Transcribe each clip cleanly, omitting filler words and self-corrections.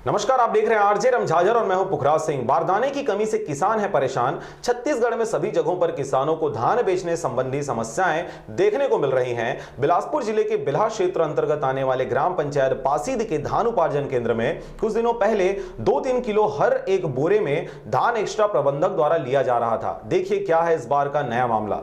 नमस्कार, आप देख रहे हैं आरजे रमझाझर और मैं हूं पुखराज सिंह। बारदाने की कमी से किसान है परेशान। छत्तीसगढ़ में सभी जगहों पर किसानों को धान बेचने संबंधी समस्याएं देखने को मिल रही हैं। बिलासपुर जिले के बिल्हा क्षेत्र अंतर्गत आने वाले ग्राम पंचायत पासीद के धान उपार्जन केंद्र में कुछ दिनों पहले 2-3 किलो हर एक बोरे में धान एक्स्ट्रा प्रबंधक द्वारा लिया जा रहा था। देखिए क्या है इस बार का नया मामला,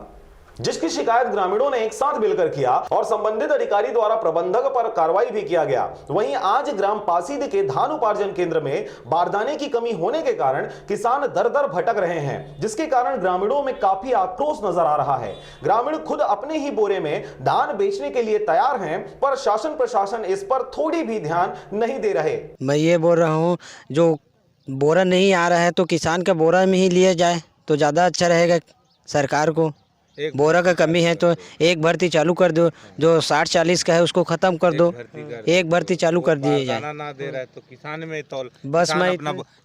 जिसकी शिकायत ग्रामीणों ने एक साथ मिलकर किया और संबंधित अधिकारी द्वारा प्रबंधक पर कार्रवाई भी किया गया। वहीं आज ग्राम पासीद के धान उपार्जन केंद्र में बारदाने की कमी होने के कारण किसान दर दर भटक रहे हैं, जिसके कारण ग्रामीणों में काफी आक्रोश नजर आ रहा है। ग्रामीण खुद अपने ही बोरे में धान बेचने के लिए तैयार हैं, पर शासन प्रशासन इस पर थोड़ी भी ध्यान नहीं दे रहे। मैं ये बोल रहा हूँ, जो बोरा नहीं आ रहा है तो किसान का बोरा में ही लिया जाए तो ज़्यादा अच्छा रहेगा। सरकार को बोरा का कमी है तो एक भर्ती चालू कर दो, जो 60-40 का है उसको ख़त्म कर दो, एक भर्ती चालू कर दिए जाए। दाना ना दे रहा है तो किसान में तौल बस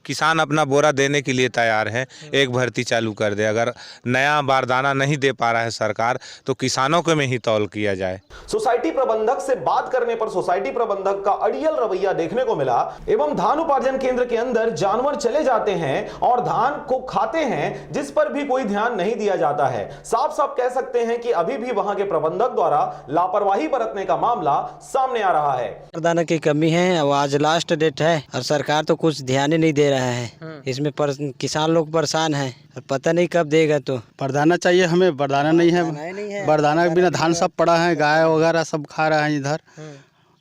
किसान अपना बोरा देने के लिए तैयार है, एक भर्ती चालू कर दे। अगर नया बारदाना नहीं दे पा रहा है सरकार तो किसानों के में ही तौल किया जाए। सोसाइटी प्रबंधक से बात करने पर सोसाइटी प्रबंधक का अड़ियल रवैया देखने को मिला एवं धान उपार्जन केंद्र के अंदर जानवर चले जाते हैं और धान को खाते हैं, जिस पर भी कोई ध्यान नहीं दिया जाता है। साफ साफ कह सकते हैं कि अभी भी वहां के प्रबंधक द्वारा लापरवाही बरतने का मामला सामने आ रहा है। बारदाना की कमी है और आज लास्ट डेट है और सरकार तो कुछ ध्यान ही नहीं दे रहा है। इसमें किसान लोग परेशान हैं और पता नहीं कब देगा। तो बारदाना चाहिए हमें, बारदाना नहीं है। बारदाना के बिना धान सब पड़ा है, गाय वगैरह सब खा रहा है इधर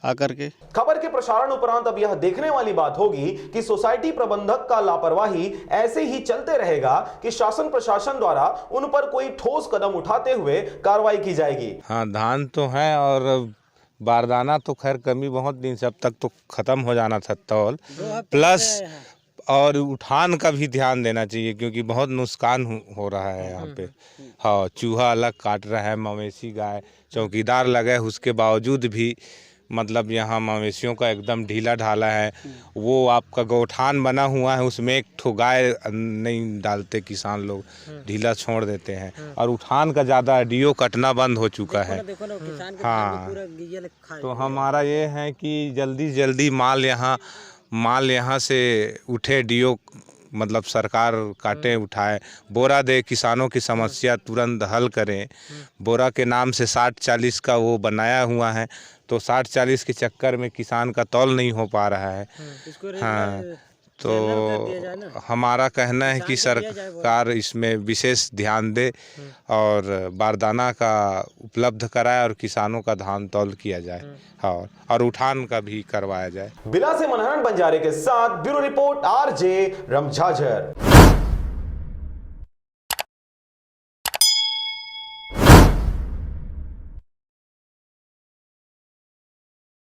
आकर के। खबर के प्रसारण उपरांत अब यह देखने वाली बात होगी कि सोसाइटी प्रबंधक का लापरवाही ऐसे ही चलते रहेगा कि शासन प्रशासन द्वारा उन पर कोई ठोस कदम उठाते हुए कार्रवाई की जाएगी। हाँ, धान तो है और बारदाना तो खैर कमी बहुत दिन से, अब तक तो खत्म हो जाना था तौल। प्लस और उठान का भी ध्यान देना चाहिए क्योंकि बहुत नुकसान हो रहा है यहाँ पे। हाँ, चूहा अलग काट रहा है, मवेशी गाय चौकीदार लगे, उसके बावजूद भी मतलब यहाँ मवेशियों का एकदम ढीला ढाला है। वो आपका गौठान बना हुआ है, उसमें एक ठो गाय नहीं डालते किसान लोग, ढीला छोड़ देते हैं। और उठान का ज़्यादा डीओ कटना बंद हो चुका है। हाँ, तो हमारा ये है कि जल्दी जल्दी माल यहाँ से उठे, डीओ मतलब सरकार काटे उठाए, बोरा दे, किसानों की समस्या तुरंत हल करें। बोरा के नाम से 60-40 का वो बनाया हुआ है, तो 60-40 के चक्कर में किसान का तौल नहीं हो पा रहा है। हाँ, तो हमारा कहना है कि सरकार इसमें विशेष ध्यान दे और बारदाना का उपलब्ध कराए और किसानों का धान तौल किया जाए। हाँ, और उठान का भी करवाया जाए। बिला से मनहरन बंजारे के साथ ब्यूरो रिपोर्ट आरजे रमझाझर।